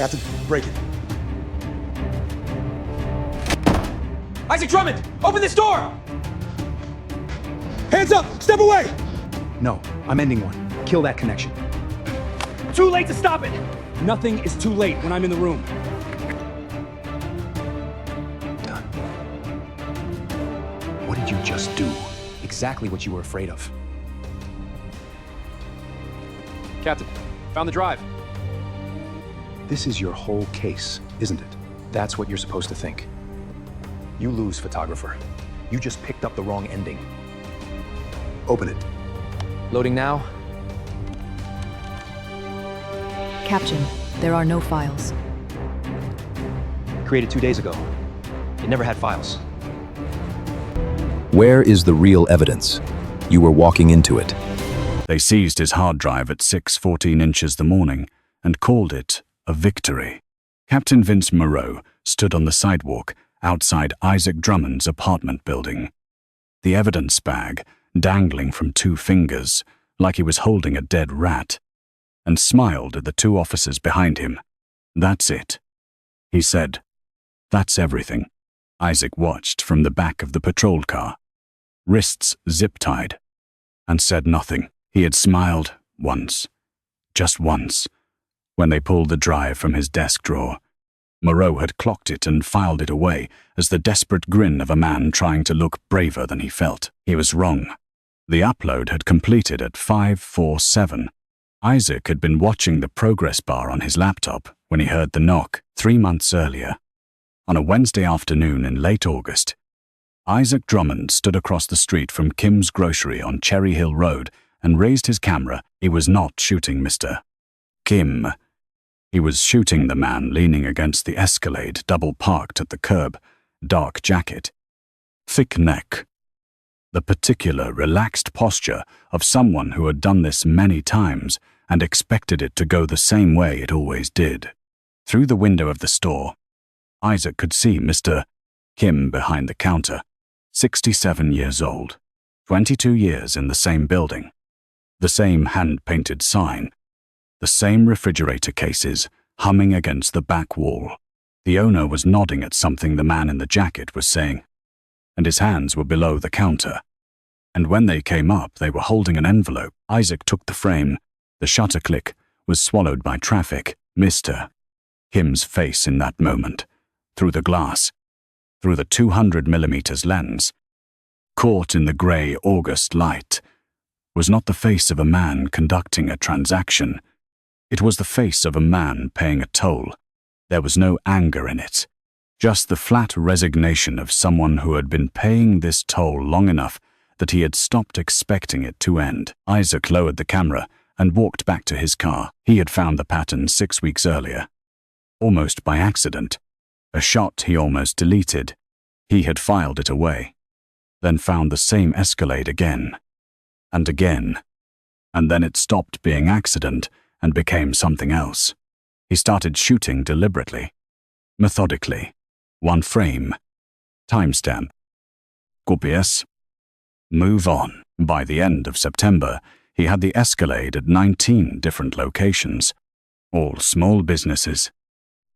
Captain, break it. Isaac Drummond, open this door! Hands up! Step away! No, I'm ending one. Kill that connection. Too late to stop it! Nothing is too late when I'm in the room. Done. What did you just do? Exactly what you were afraid of. Captain, found the drive. This is your whole case, isn't it? That's what you're supposed to think. You lose, photographer. You just picked up the wrong ending. Open it. Loading now. Captain, there are no files. Created 2 days ago. It never had files. Where is the real evidence? You were walking into it. They seized his hard drive at 6:14 inches the morning and called it a victory. Captain Vince Moreau stood on the sidewalk outside Isaac Drummond's apartment building, the evidence bag dangling from 2 fingers like he was holding a dead rat, and smiled at the 2 officers behind him. "That's it," he said. "That's everything." Isaac watched from the back of the patrol car, wrists zip-tied, and said nothing. He had smiled once, just once, when they pulled the drive from his desk drawer. Moreau had clocked it and filed it away as the desperate grin of a man trying to look braver than he felt. He was wrong. The upload had completed at 5:47. Isaac had been watching the progress bar on his laptop when he heard the knock 3 months earlier. On a Wednesday afternoon in late August, Isaac Drummond stood across the street from Kim's Grocery on Cherry Hill Road and raised his camera. He was not shooting Mr. Kim. He was shooting the man leaning against the Escalade, double-parked at the curb, dark jacket, thick neck, the particular relaxed posture of someone who had done this many times and expected it to go the same way it always did. Through the window of the store, Isaac could see Mr. Kim behind the counter, 67 years old, 22 years in the same building, the same hand-painted sign, the same refrigerator cases humming against the back wall. The owner was nodding at something the man in the jacket was saying, and his hands were below the counter. And when they came up, they were holding an envelope. Isaac took the frame. The shutter click was swallowed by traffic. Mr. Kim's face in that moment, through the glass, through the 200mm lens, caught in the grey August light, was not the face of a man conducting a transaction. It was the face of a man paying a toll. There was no anger in it, just the flat resignation of someone who had been paying this toll long enough that he had stopped expecting it to end. Isaac lowered the camera and walked back to his car. He had found the pattern 6 weeks earlier, almost by accident. A shot he almost deleted. He had filed it away, then found the same Escalade again, and again, and then it stopped being accident and became something else. He started shooting deliberately, methodically, 1 frame, timestamp, copies, move on. By the end of September, he had the Escalade at 19 different locations, all small businesses,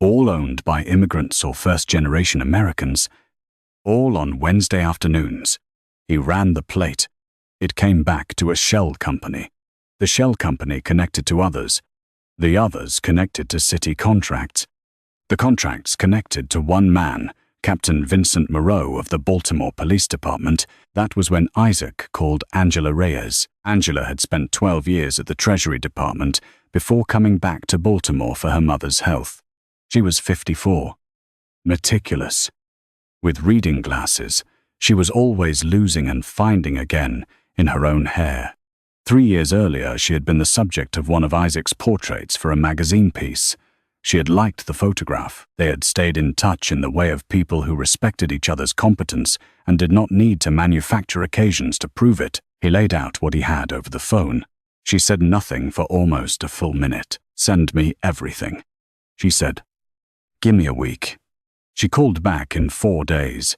all owned by immigrants or first-generation Americans, all on Wednesday afternoons. He ran the plate. It came back to a shell company. The shell company connected to others. The others connected to city contracts. The contracts connected to one man, Captain Vince Moreau of the Baltimore Police Department. That was when Isaac called Angela Reyes. Angela had spent 12 years at the Treasury Department before coming back to Baltimore for her mother's health. She was 54, meticulous. With reading glasses, she was always losing and finding again in her own hair. 3 years earlier, she had been the subject of one of Isaac's portraits for a magazine piece. She had liked the photograph. They had stayed in touch in the way of people who respected each other's competence and did not need to manufacture occasions to prove it. He laid out what he had over the phone. She said nothing for almost a full minute. "Send me everything," she said. "Give me a week." She called back in 4 days.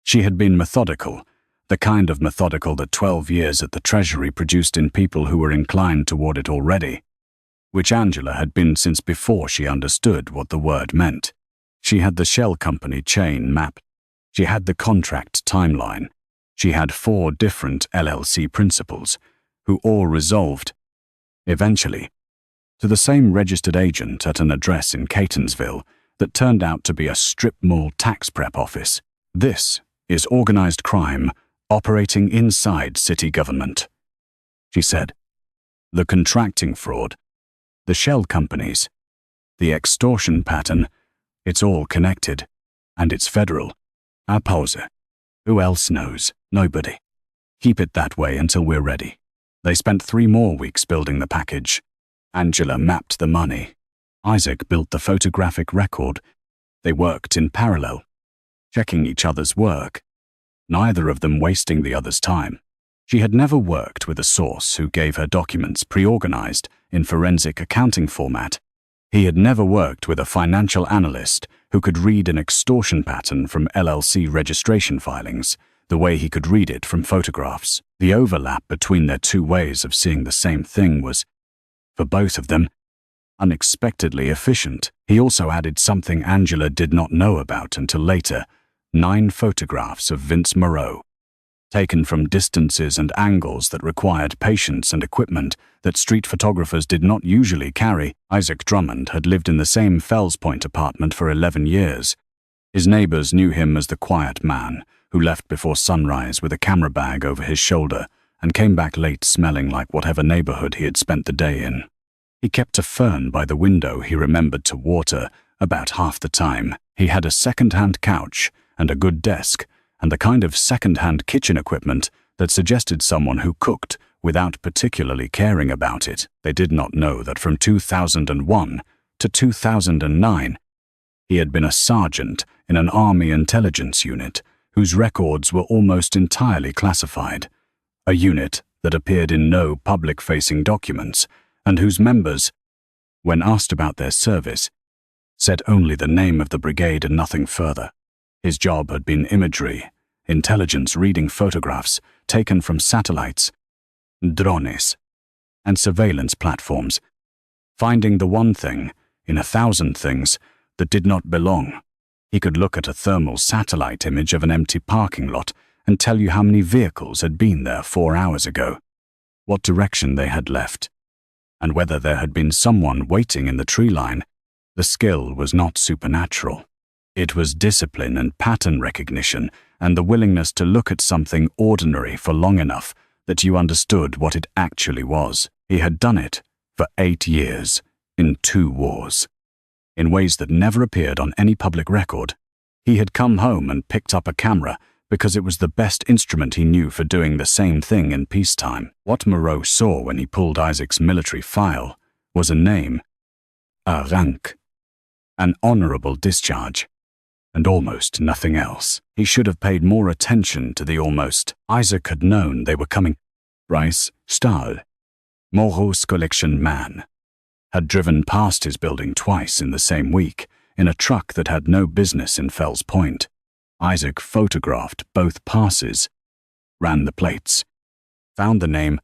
She had been methodical, the kind of methodical that 12 years at the Treasury produced in people who were inclined toward it already. which Angela had been since before she understood what the word meant. She had the shell company chain mapped. She had the contract timeline. She had 4 different LLC principals, who all resolved, eventually, to the same registered agent at an address in Catonsville that turned out to be a strip mall tax prep office. This is organized crime operating inside city government, she said. The contracting fraud, the shell companies, the extortion pattern, it's all connected, and it's federal. A pause. Who else knows? Nobody. Keep it that way until we're ready. They spent 3 more weeks building the package. Angela mapped the money. Isaac built the photographic record. They worked in parallel, checking each other's work, neither of them wasting the other's time. She had never worked with a source who gave her documents pre-organized in forensic accounting format. He had never worked with a financial analyst who could read an extortion pattern from LLC registration filings the way he could read it from photographs. The overlap between their 2 ways of seeing the same thing was, for both of them, unexpectedly efficient. He also added something Angela did not know about until later: 9 photographs of Vince Moreau, taken from distances and angles that required patience and equipment that street photographers did not usually carry. Isaac Drummond had lived in the same Fells Point apartment for 11 years. His neighbors knew him as the quiet man who left before sunrise with a camera bag over his shoulder and came back late smelling like whatever neighborhood he had spent the day in. He kept a fern by the window he remembered to water about half the time. He had a second-hand couch and a good desk, and the kind of second-hand kitchen equipment that suggested someone who cooked without particularly caring about it. They did not know that from 2001 to 2009, he had been a sergeant in an Army intelligence unit whose records were almost entirely classified, a unit that appeared in no public-facing documents and whose members, when asked about their service, said only the name of the brigade and nothing further. His job had been imagery, intelligence reading photographs taken from satellites, drones, and surveillance platforms, finding the one thing in 1,000 things that did not belong. He could look at a thermal satellite image of an empty parking lot and tell you how many vehicles had been there 4 hours ago, what direction they had left, and whether there had been someone waiting in the tree line. The skill was not supernatural. It was discipline and pattern recognition and the willingness to look at something ordinary for long enough that you understood what it actually was. He had done it for 8 years in 2 wars, in ways that never appeared on any public record. He had come home and picked up a camera because it was the best instrument he knew for doing the same thing in peacetime. What Moreau saw when he pulled Isaac's military file was a name, a rank, an honorable discharge, and almost nothing else. He should have paid more attention to the almost. Isaac had known they were coming. Bryce Stahl, Moreau's collection man, had driven past his building twice in the same week in a truck that had no business in Fells Point. Isaac photographed both passes, ran the plates, found the name,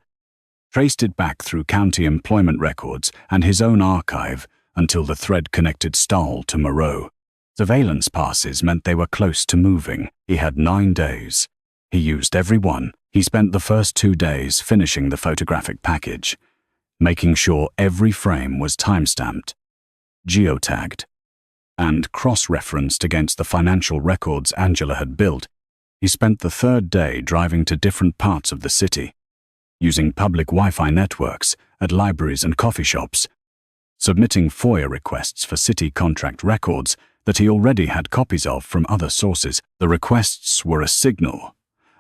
traced it back through county employment records and his own archive until the thread connected Stahl to Moreau. Surveillance passes meant they were close to moving. He had 9 days. He used every one. He spent the first 2 days finishing the photographic package, making sure every frame was time-stamped, geotagged, and cross-referenced against the financial records Angela had built. He spent the 3rd day driving to different parts of the city, using public Wi-Fi networks at libraries and coffee shops, submitting FOIA requests for city contract records that he already had copies of from other sources. The requests were a signal,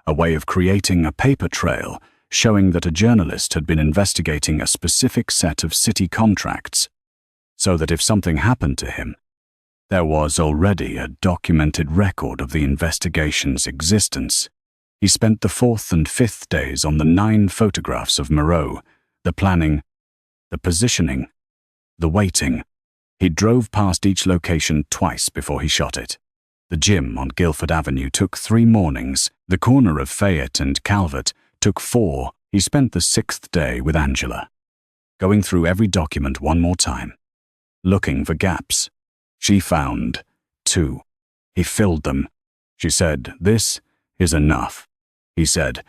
a way of creating a paper trail showing that a journalist had been investigating a specific set of city contracts, so that if something happened to him, there was already a documented record of the investigation's existence. He spent the 4th and 5th days on the 9 photographs of Moreau, the planning, the positioning, the waiting. He drove past each location twice before he shot it. The gym on Guilford Avenue took 3 mornings. The corner of Fayette and Calvert took 4. He spent the 6th day with Angela. going through every document one more time, looking for gaps. She found 2. He filled them. She said, "This is enough." He said,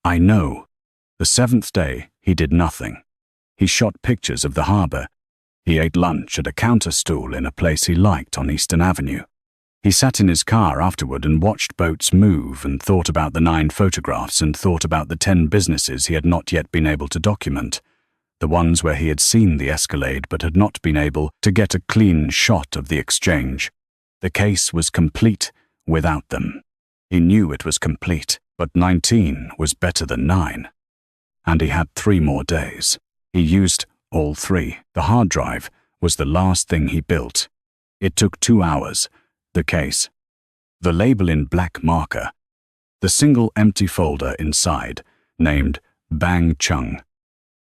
"I know." The 7th day, he did nothing. He shot pictures of the harbor. He ate lunch at a counter stool in a place he liked on Eastern Avenue. He sat in his car afterward and watched boats move and thought about the 9 photographs and thought about the 10 businesses he had not yet been able to document, the ones where he had seen the Escalade but had not been able to get a clean shot of the exchange. The case was complete without them. He knew it was complete, but 19 was better than 9. And he had 3 more days. He used all 3. The hard drive was the last thing he built. It took 2 hours. The case. The label in black marker. The single empty folder inside, named Bang Chung,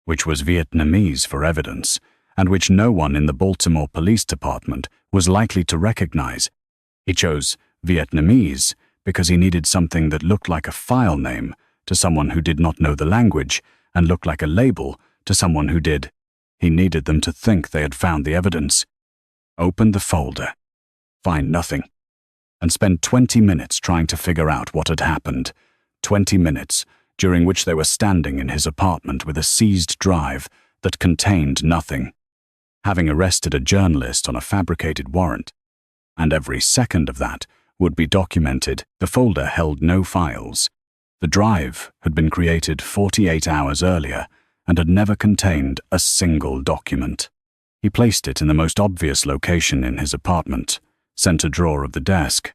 which was Vietnamese for evidence, and which no one in the Baltimore Police Department was likely to recognize. He chose Vietnamese because he needed something that looked like a file name to someone who did not know the language and looked like a label to someone who did. He needed them to think they had found the evidence. Open the folder, find nothing, and spend 20 minutes trying to figure out what had happened. 20 minutes during which they were standing in his apartment with a seized drive that contained nothing, having arrested a journalist on a fabricated warrant. And every second of that would be documented. The folder held no files. The drive had been created 48 hours earlier and had never contained a single document. He placed it in the most obvious location in his apartment, center drawer of the desk.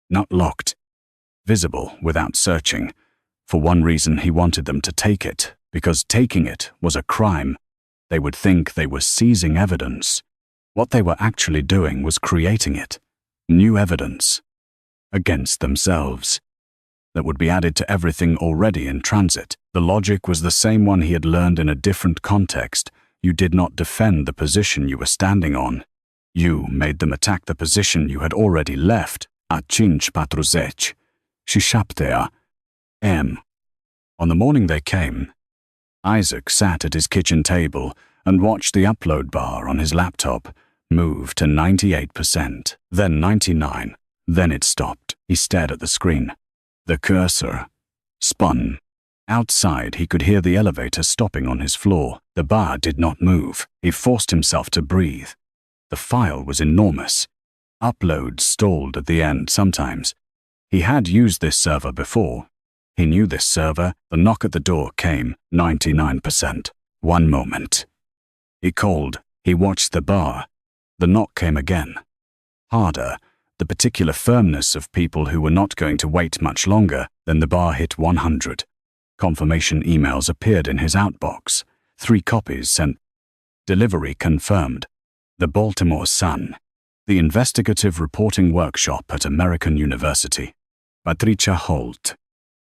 Not locked. Visible without searching. For one reason, he wanted them to take it, because taking it was a crime. They would think they were seizing evidence. What they were actually doing was creating it. New evidence. Against themselves. That would be added to everything already in transit. The logic was the same one he had learned in a different context. You did not defend the position you were standing on. You made them attack the position you had already left. A 5:00. Shishaptea. M. On the morning they came, Isaac sat at his kitchen table and watched the upload bar on his laptop move to 98%, then 99, then it stopped. He stared at the screen. The cursor spun. Outside, he could hear the elevator stopping on his floor. The bar did not move. He forced himself to breathe. The file was enormous. Uploads stalled at the end sometimes. He had used this server before. He knew this server. The knock at the door came, 99%. One moment. He called. He watched the bar. The knock came again. Harder, the particular firmness of people who were not going to wait much longer. Then the bar hit 100. Confirmation emails appeared in his outbox. 3 copies sent. Delivery confirmed. The Baltimore Sun. The Investigative Reporting Workshop at American University. Patricia Holt.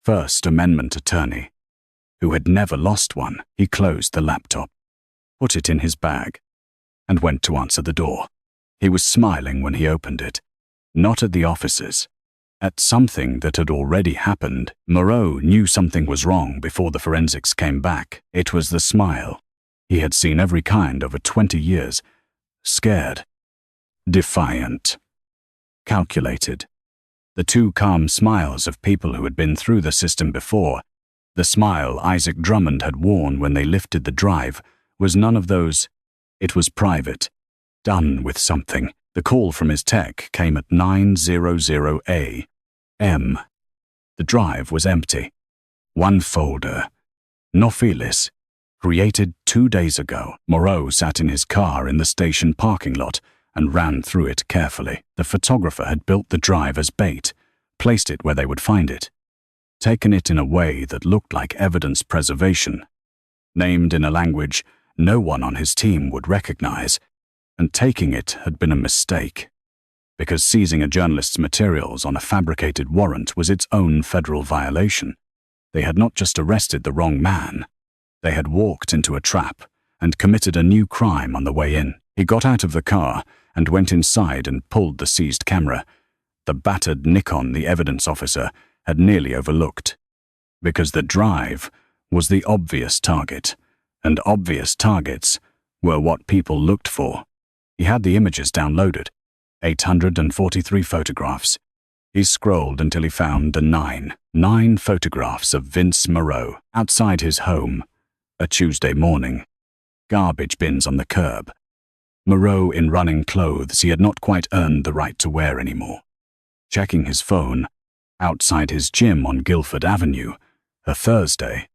First Amendment attorney. Who had never lost one. He closed the laptop, put it in his bag, and went to answer the door. He was smiling when he opened it. Not at the officers. At something that had already happened. Moreau knew something was wrong before the forensics came back. It was the smile. He had seen every kind over 20 years. Scared. Defiant. Calculated. The 2 calm smiles of people who had been through the system before. The smile Isaac Drummond had worn when they lifted the drive was none of those. It was private. Done with something. The call from his tech came at 9:00 a.m. The drive was empty. One folder. No files. Created 2 days ago. Moreau sat in his car in the station parking lot and ran through it carefully. The photographer had built the drive as bait, placed it where they would find it, taken it in a way that looked like evidence preservation, named in a language no one on his team would recognize, and taking it had been a mistake, because seizing a journalist's materials on a fabricated warrant was its own federal violation. They had not just arrested the wrong man, they had walked into a trap and committed a new crime on the way in. He got out of the car and went inside and pulled the seized camera. The battered Nikon the evidence officer had nearly overlooked, because the drive was the obvious target, and obvious targets were what people looked for. He had the images downloaded, 843 photographs. He scrolled until he found the nine photographs of Vince Moreau outside his home, a Tuesday morning. Garbage bins on the curb. Moreau in running clothes he had not quite earned the right to wear anymore. Checking his phone, outside his gym on Guilford Avenue, a Thursday,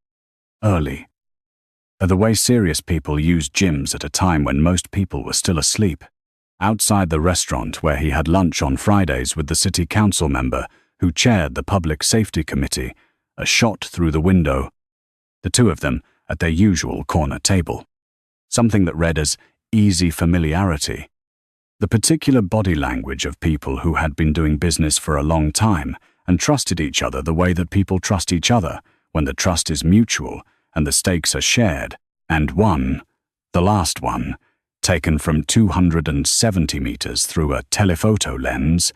early. The way serious people used gyms at a time when most people were still asleep. Outside the restaurant where he had lunch on Fridays with the city council member who chaired the public safety committee, a shot through the window. The two of them at their usual corner table. Something that read as easy familiarity. The particular body language of people who had been doing business for a long time and trusted each other the way that people trust each other when the trust is mutual and the stakes are shared. And one, the last one, taken from 270 meters through a telephoto lens,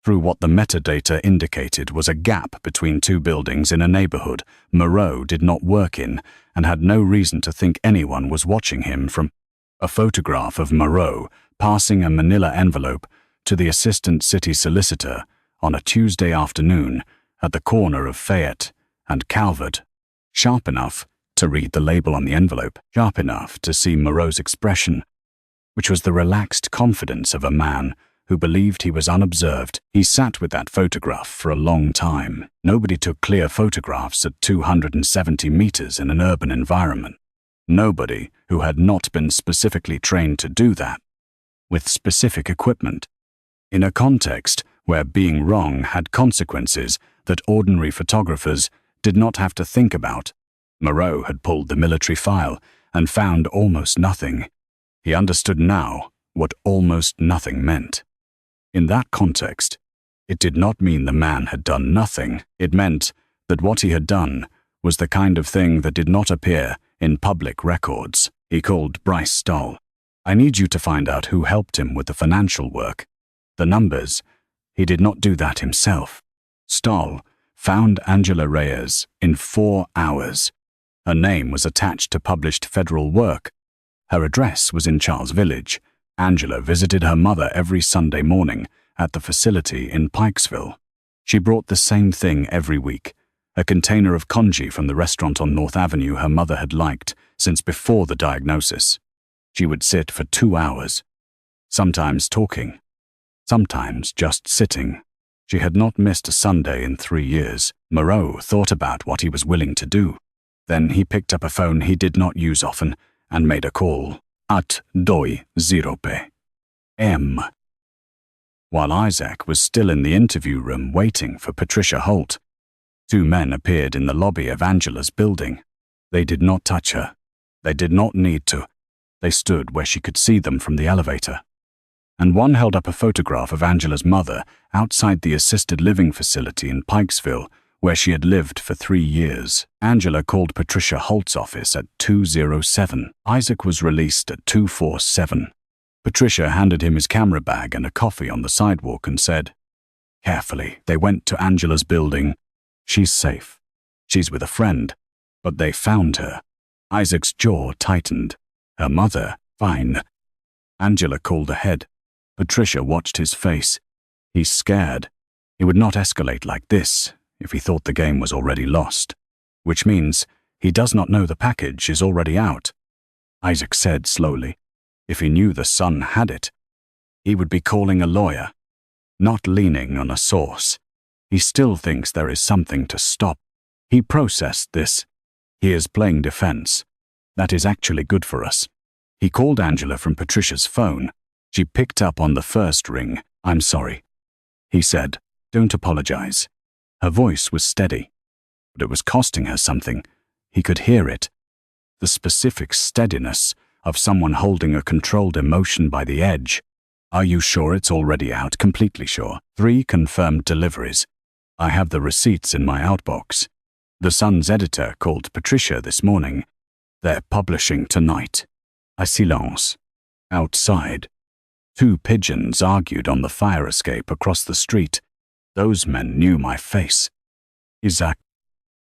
through what the metadata indicated was a gap between two buildings in a neighborhood Moreau did not work in and had no reason to think anyone was watching him from. A photograph of Moreau passing a manila envelope to the assistant city solicitor on a Tuesday afternoon at the corner of Fayette and Calvert, sharp enough to read the label on the envelope, sharp enough to see Moreau's expression, which was the relaxed confidence of a man who believed he was unobserved. He sat with that photograph for a long time. Nobody took clear photographs at 270 meters in an urban environment. Nobody who had not been specifically trained to do that, with specific equipment, in a context where being wrong had consequences that ordinary photographers did not have to think about. Moreau had pulled the military file and found almost nothing. He understood now what almost nothing meant. In that context, it did not mean the man had done nothing. It meant that what he had done was the kind of thing that did not appear in public records. He called Bryce Stoll. I need you to find out who helped him with the financial work. The numbers. He did not do that himself. Stoll found Angela Reyes in 4 hours. Her name was attached to published federal work. Her address was in Charles Village. Angela visited her mother every Sunday morning at the facility in Pikesville. She brought the same thing every week, a container of congee from the restaurant on North Avenue her mother had liked since before the diagnosis. She would sit for 2 hours, sometimes talking, sometimes just sitting. She had not missed a Sunday in 3 years. Moreau thought about what he was willing to do. Then he picked up a phone he did not use often and made a call. At 2:00 p.m. While Isaac was still in the interview room waiting for Patricia Holt, 2 men appeared in the lobby of Angela's building. They did not touch her. They did not need to. They stood where she could see them from the elevator. And one held up a photograph of Angela's mother outside the assisted living facility in Pikesville, where she had lived for 3 years. Angela called Patricia Holt's office at 2:07. Isaac was released at 2:47. Patricia handed him his camera bag and a coffee on the sidewalk and said, "Carefully, they went to Angela's building. She's safe. She's with a friend. But they found her." Isaac's jaw tightened. Her mother, fine. Angela called ahead. Patricia watched his face. He's scared. He would not escalate like this if he thought the game was already lost, which means he does not know the package is already out. Isaac said slowly, if he knew the son had it, he would be calling a lawyer, not leaning on a source. He still thinks there is something to stop. He processed this. He is playing defense. That is actually good for us. He called Angela from Patricia's phone. She picked up on the first ring. "I'm sorry," he said. "Don't apologize." Her voice was steady, but it was costing her something. He could hear it. The specific steadiness of someone holding a controlled emotion by the edge. "Are you sure it's already out?" "Completely sure. 3 confirmed deliveries. I have the receipts in my outbox. The Sun's editor called Patricia this morning. They're publishing tonight." A silence. Outside, 2 pigeons argued on the fire escape across the street. Those men knew my face. Isaac.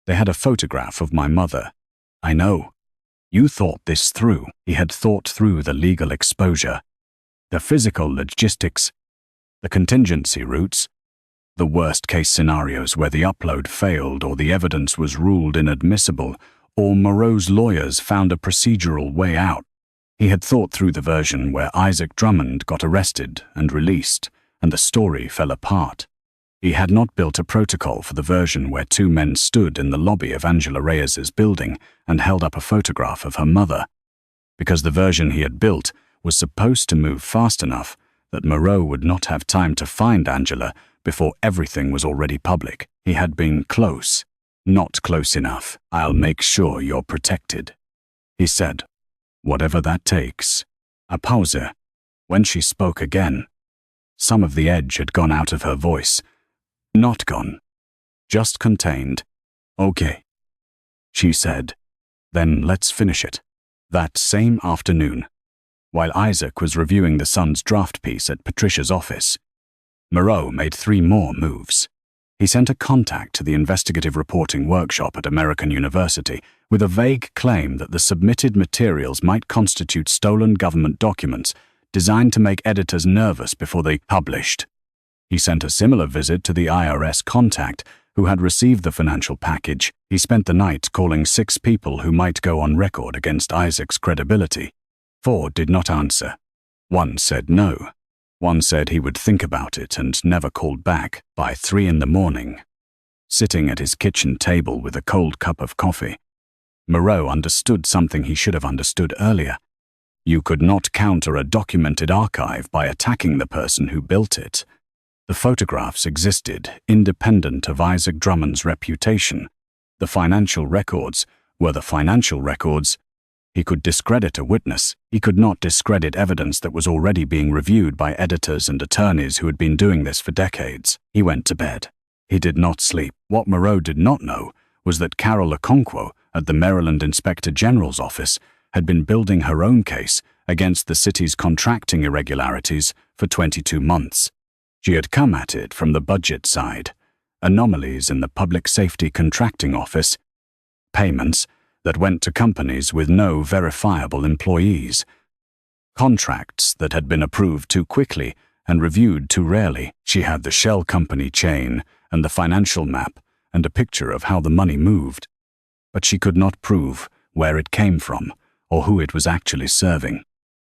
They had a photograph of my mother. I know. You thought this through. He had thought through the legal exposure, the physical logistics, the contingency routes, the worst-case scenarios where the upload failed or the evidence was ruled inadmissible, or Moreau's lawyers found a procedural way out. He had thought through the version where Isaac Drummond got arrested and released, and the story fell apart. He had not built a protocol for the version where two men stood in the lobby of Angela Reyes's building and held up a photograph of her mother, because the version he had built was supposed to move fast enough that Moreau would not have time to find Angela before everything was already public. He had been close, not close enough. "I'll make sure you're protected," he said, "whatever that takes." A pause. When she spoke again, some of the edge had gone out of her voice. Not gone, just contained. "Okay," she said. "Then let's finish it." That same afternoon, while Isaac was reviewing the Sun's draft piece at Patricia's office, Moreau made 3 more moves. He sent a contact to the investigative reporting workshop at American University with a vague claim that the submitted materials might constitute stolen government documents designed to make editors nervous before they published. He sent a similar visit to the IRS contact who had received the financial package. He spent the night calling 6 people who might go on record against Isaac's credibility. 4 did not answer. 1 said no. 1 said he would think about it and never called back. By 3 in the morning, sitting at his kitchen table with a cold cup of coffee, Moreau understood something he should have understood earlier. You could not counter a documented archive by attacking the person who built it. The photographs existed independent of Isaac Drummond's reputation. The financial records were the financial records. He could discredit a witness. He could not discredit evidence that was already being reviewed by editors and attorneys who had been doing this for decades. He went to bed. He did not sleep. What Moreau did not know was that Carol Okonkwo at the Maryland Inspector General's office had been building her own case against the city's contracting irregularities for 22 months. She had come at it from the budget side, anomalies in the Public Safety Contracting Office, payments that went to companies with no verifiable employees, contracts that had been approved too quickly and reviewed too rarely. She had the shell company chain and the financial map and a picture of how the money moved, but she could not prove where it came from or who it was actually serving.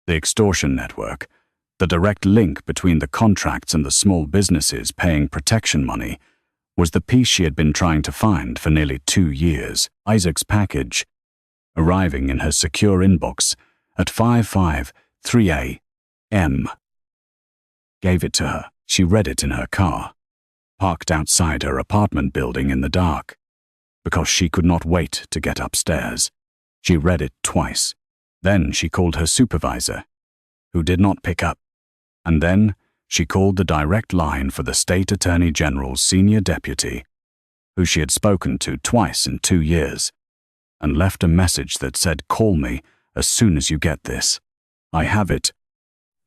The extortion network, the direct link between the contracts and the small businesses paying protection money, was the piece she had been trying to find for nearly 2 years. Isaac's package, arriving in her secure inbox at 5:53 a.m., gave it to her. She read it in her car, parked outside her apartment building in the dark, because she could not wait to get upstairs. She read it twice. Then she called her supervisor, who did not pick up. And then she called the direct line for the State Attorney General's senior deputy, who she had spoken to twice in 2 years, and left a message that said, "Call me as soon as you get this. I have it.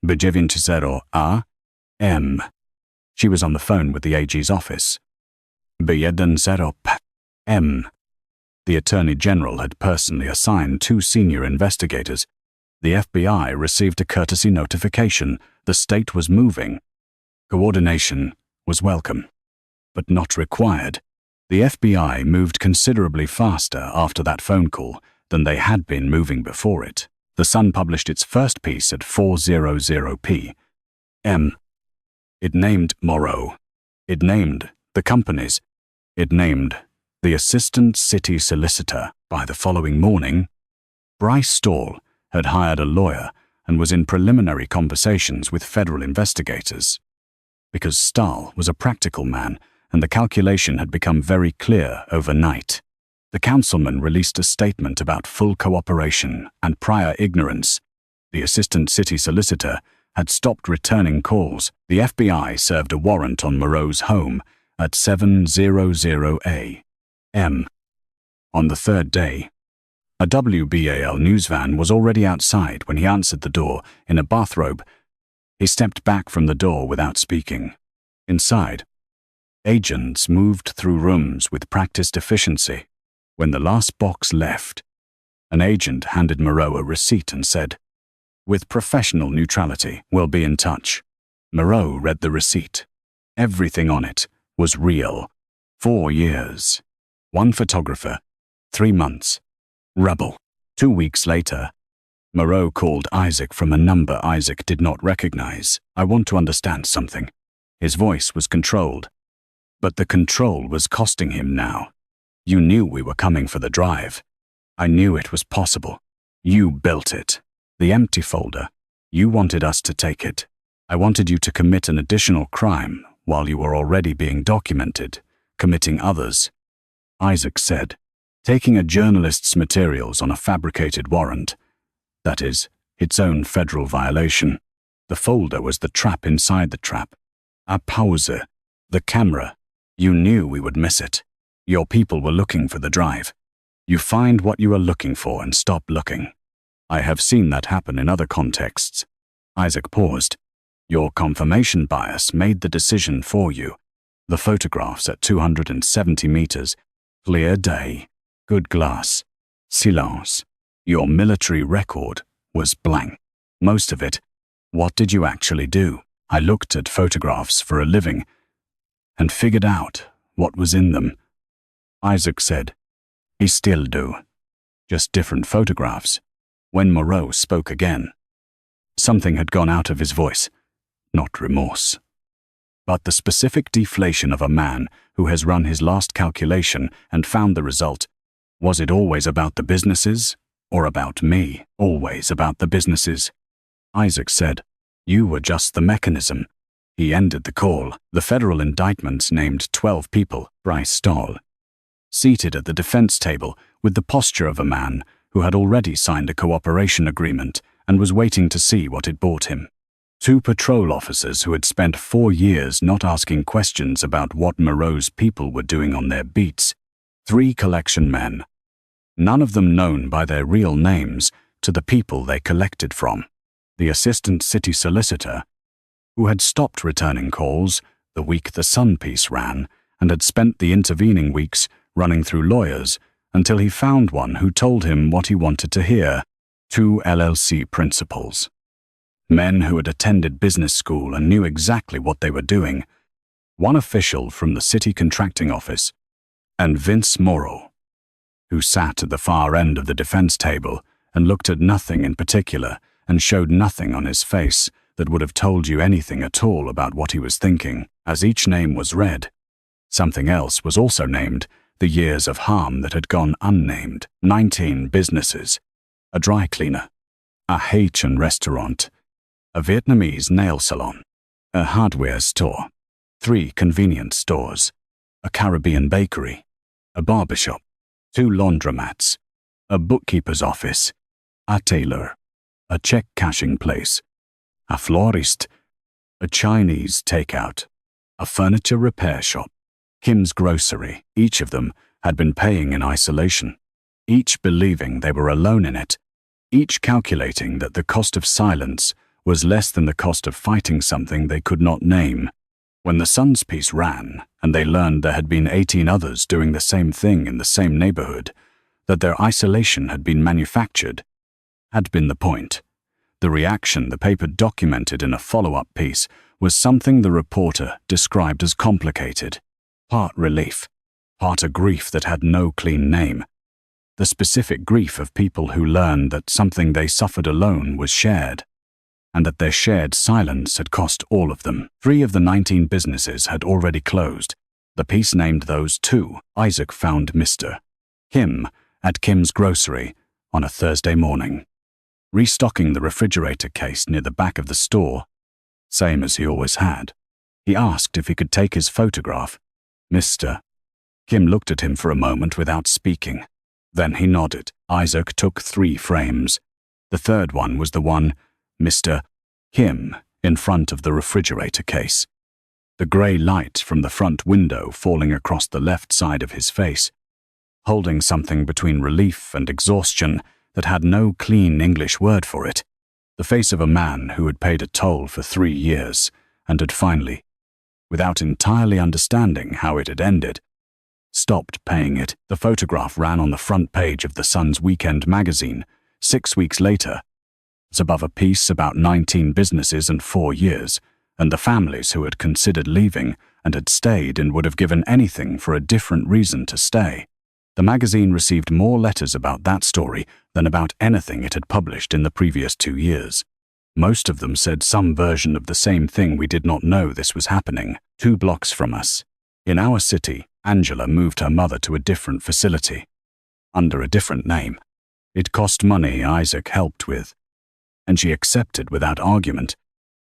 B90 a.m. She was on the phone with the AG's office. B10 p.m. The Attorney General had personally assigned 2 senior investigators. The FBI received a courtesy notification. The state was moving. Coordination was welcome, but not required. The FBI moved considerably faster after that phone call than they had been moving before it. The Sun published its first piece at 4:00 p.m. It named Moreau. It named the companies. It named the assistant city solicitor. By the following morning, Bryce Stahl had hired a lawyer and was in preliminary conversations with federal investigators. Because Stahl was a practical man and the calculation had become very clear overnight, the councilman released a statement about full cooperation and prior ignorance. The assistant city solicitor had stopped returning calls. The FBI served a warrant on Moreau's home at 7:00 a.m. On the 3rd day, a WBAL news van was already outside when he answered the door in a bathrobe. He stepped back from the door without speaking. Inside, agents moved through rooms with practiced efficiency. When the last box left, An agent handed Moreau a receipt and said, "With professional neutrality, we'll be in touch." Moreau read the receipt. Everything on it was real. 4 years. 1 photographer. 3 months. Rubble. 2 weeks later, Moreau called Isaac from a number Isaac did not recognize. "I want to understand something." His voice was controlled. But the control was costing him now. "You knew we were coming for the drive. I knew it was possible. You built it. The empty folder. You wanted us to take it. I wanted you to commit an additional crime while you were already being documented, committing others." Isaac said, "Taking a journalist's materials on a fabricated warrant. That is, its own federal violation. The folder was the trap inside the trap. A pause. The camera. You knew we would miss it. Your people were looking for the drive. You find what you are looking for and stop looking. I have seen that happen in other contexts." Isaac paused. "Your confirmation bias made the decision for you. The photographs at 270 meters. Clear day. Good glass. Silence. Your military record was blank. Most of it. What did you actually do?" "I looked at photographs for a living and figured out what was in them." Isaac said, "He still do. Just different photographs." When Moreau spoke again, something had gone out of his voice. Not remorse, but the specific deflation of a man who has run his last calculation and found the result. "Was it always about the businesses? Or about me?" "Always about the businesses." Isaac said, "You were just the mechanism." He ended the call. The federal indictments named 12 people. Bryce Stahl, seated at the defense table with the posture of a man who had already signed a cooperation agreement and was waiting to see what it brought him. 2 patrol officers who had spent 4 years not asking questions about what Moreau's people were doing on their beats. 3 collection men, none of them known by their real names to the people they collected from. The assistant city solicitor, who had stopped returning calls the week the Sun piece ran and had spent the intervening weeks running through lawyers until he found one who told him what he wanted to hear. 2 LLC principals, men who had attended business school and knew exactly what they were doing. 1 official from the city contracting office, and Vince Moreau, who sat at the far end of the defense table and looked at nothing in particular and showed nothing on his face that would have told you anything at all about what he was thinking. As each name was read, something else was also named, the years of harm that had gone unnamed. 19 businesses, a dry cleaner, a Haitian restaurant, a Vietnamese nail salon, a hardware store, 3 convenience stores, a Caribbean bakery, a barbershop, 2 laundromats, a bookkeeper's office, a tailor, a check cashing place, a florist, a Chinese takeout, a furniture repair shop, Kim's grocery. Each of them had been paying in isolation, each believing they were alone in it, each calculating that the cost of silence was less than the cost of fighting something they could not name. When the Sun's piece ran, and they learned there had been 18 others doing the same thing in the same neighborhood, that their isolation had been manufactured, had been the point. The reaction the paper documented in a follow-up piece was something the reporter described as complicated. Part relief, part a grief that had no clean name. The specific grief of people who learned that something they suffered alone was shared, and that their shared silence had cost all of them. 3 of the 19 businesses had already closed. The piece named those 2. Isaac found Mr. Kim at Kim's grocery on a Thursday morning, restocking the refrigerator case near the back of the store, same as he always had. He asked if he could take his photograph. Mr. Kim looked at him for a moment without speaking. Then he nodded. Isaac took 3 frames. The third one was the one Mr. Kim in front of the refrigerator case, the grey light from the front window falling across the left side of his face, holding something between relief and exhaustion that had no clean English word for it, the face of a man who had paid a toll for 3 years and had finally, without entirely understanding how it had ended, stopped paying it. The photograph ran on the front page of the Sun's weekend magazine 6 weeks later. It's above a piece about 19 businesses and 4 years, and the families who had considered leaving and had stayed and would have given anything for a different reason to stay. The magazine received more letters about that story than about anything it had published in the previous 2 years. Most of them said some version of the same thing. We did not know this was happening. 2 blocks from us, in our city, Angela moved her mother to a different facility, under a different name. It cost money Isaac helped with, and she accepted without argument.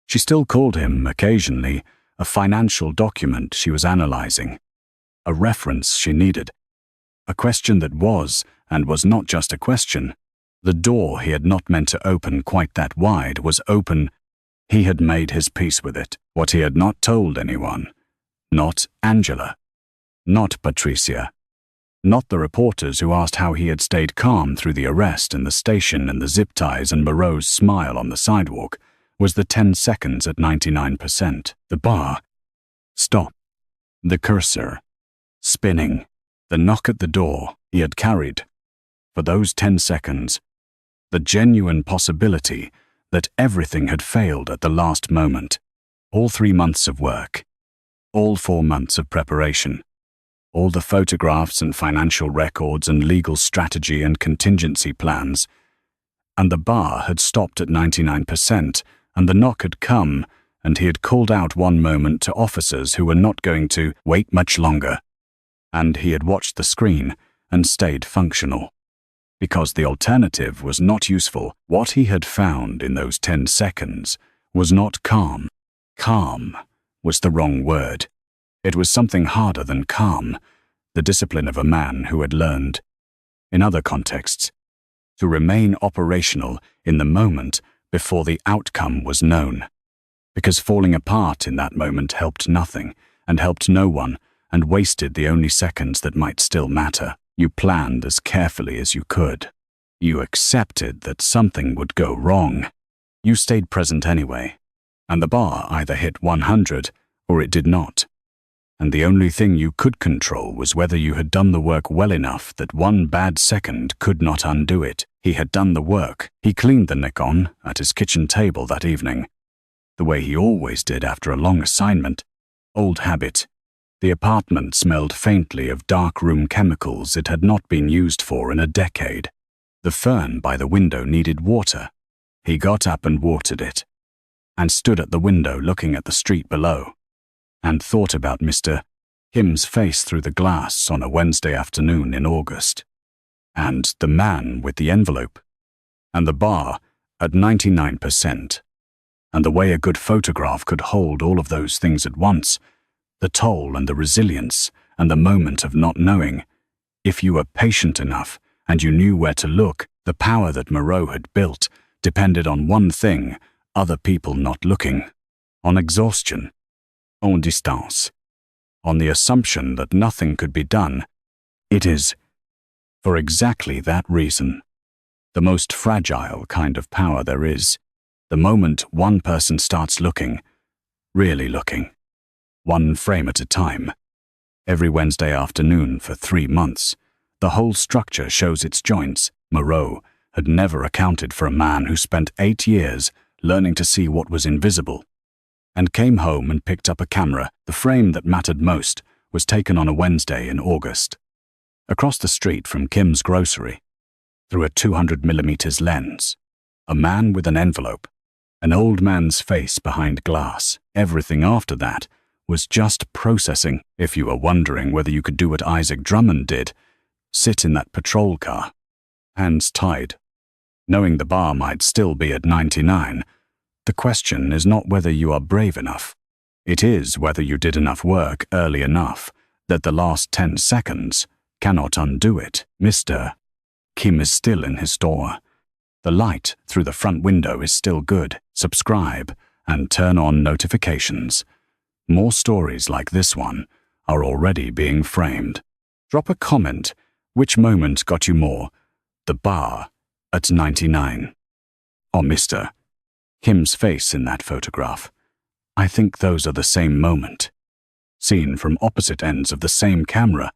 She still called him, occasionally, a financial document she was analyzing, a reference she needed, a question that was, and was not just a question. The door he had not meant to open quite that wide was open. He had made his peace with it. What he had not told anyone, not Angela, not Patricia, not the reporters who asked how he had stayed calm through the arrest and the station and the zip ties and Moreau's smile on the sidewalk, was the 10 seconds at 99%. The bar. Stop. The cursor. Spinning. The knock at the door he had carried. For those 10 seconds. The genuine possibility that everything had failed at the last moment. All 3 months of work. All 4 months of preparation. All the photographs and financial records and legal strategy and contingency plans. And the bar had stopped at 99%, and the knock had come, and he had called out one moment to officers who were not going to wait much longer. And he had watched the screen and stayed functional. Because the alternative was not useful. What he had found in those 10 seconds was not calm. Calm was the wrong word. It was something harder than calm, the discipline of a man who had learned, in other contexts, to remain operational in the moment before the outcome was known. Because falling apart in that moment helped nothing, and helped no one, and wasted the only seconds that might still matter. You planned as carefully as you could. You accepted that something would go wrong. You stayed present anyway, and the bar either hit 100 or it did not. And the only thing you could control was whether you had done the work well enough that one bad second could not undo it. He had done the work. He cleaned the Nikon at his kitchen table that evening, the way he always did after a long assignment. Old habit. The apartment smelled faintly of dark-room chemicals it had not been used for in a decade. The fern by the window needed water. He got up and watered it, and stood at the window looking at the street below, and thought about Mr. Kim's face through the glass on a Wednesday afternoon in August, and the man with the envelope, and the bar at 99%, and the way a good photograph could hold all of those things at once, the toll and the resilience and the moment of not knowing. If you were patient enough and you knew where to look, the power that Moreau had built depended on one thing, other people not looking, on exhaustion, en distance, on the assumption that nothing could be done. It is, for exactly that reason, the most fragile kind of power there is. The moment one person starts looking, really looking, one frame at a time, every Wednesday afternoon for 3 months, the whole structure shows its joints. Moreau had never accounted for a man who spent 8 years learning to see what was invisible, and came home and picked up a camera. The frame that mattered most was taken on a Wednesday in August, across the street from Kim's grocery, through a 200mm lens, a man with an envelope, an old man's face behind glass. Everything after that was just processing. If you were wondering whether you could do what Isaac Drummond did, sit in that patrol car, hands tied, knowing the bar might still be at 99, the question is not whether you are brave enough. It is whether you did enough work early enough that the last 10 seconds cannot undo it. Mr. Kim is still in his store. The light through the front window is still good. Subscribe and turn on notifications. More stories like this one are already being framed. Drop a comment. Which moment got you more? The bar at 99, or Mr. Kim's face in that photograph? I think those are the same moment, seen from opposite ends of the same camera.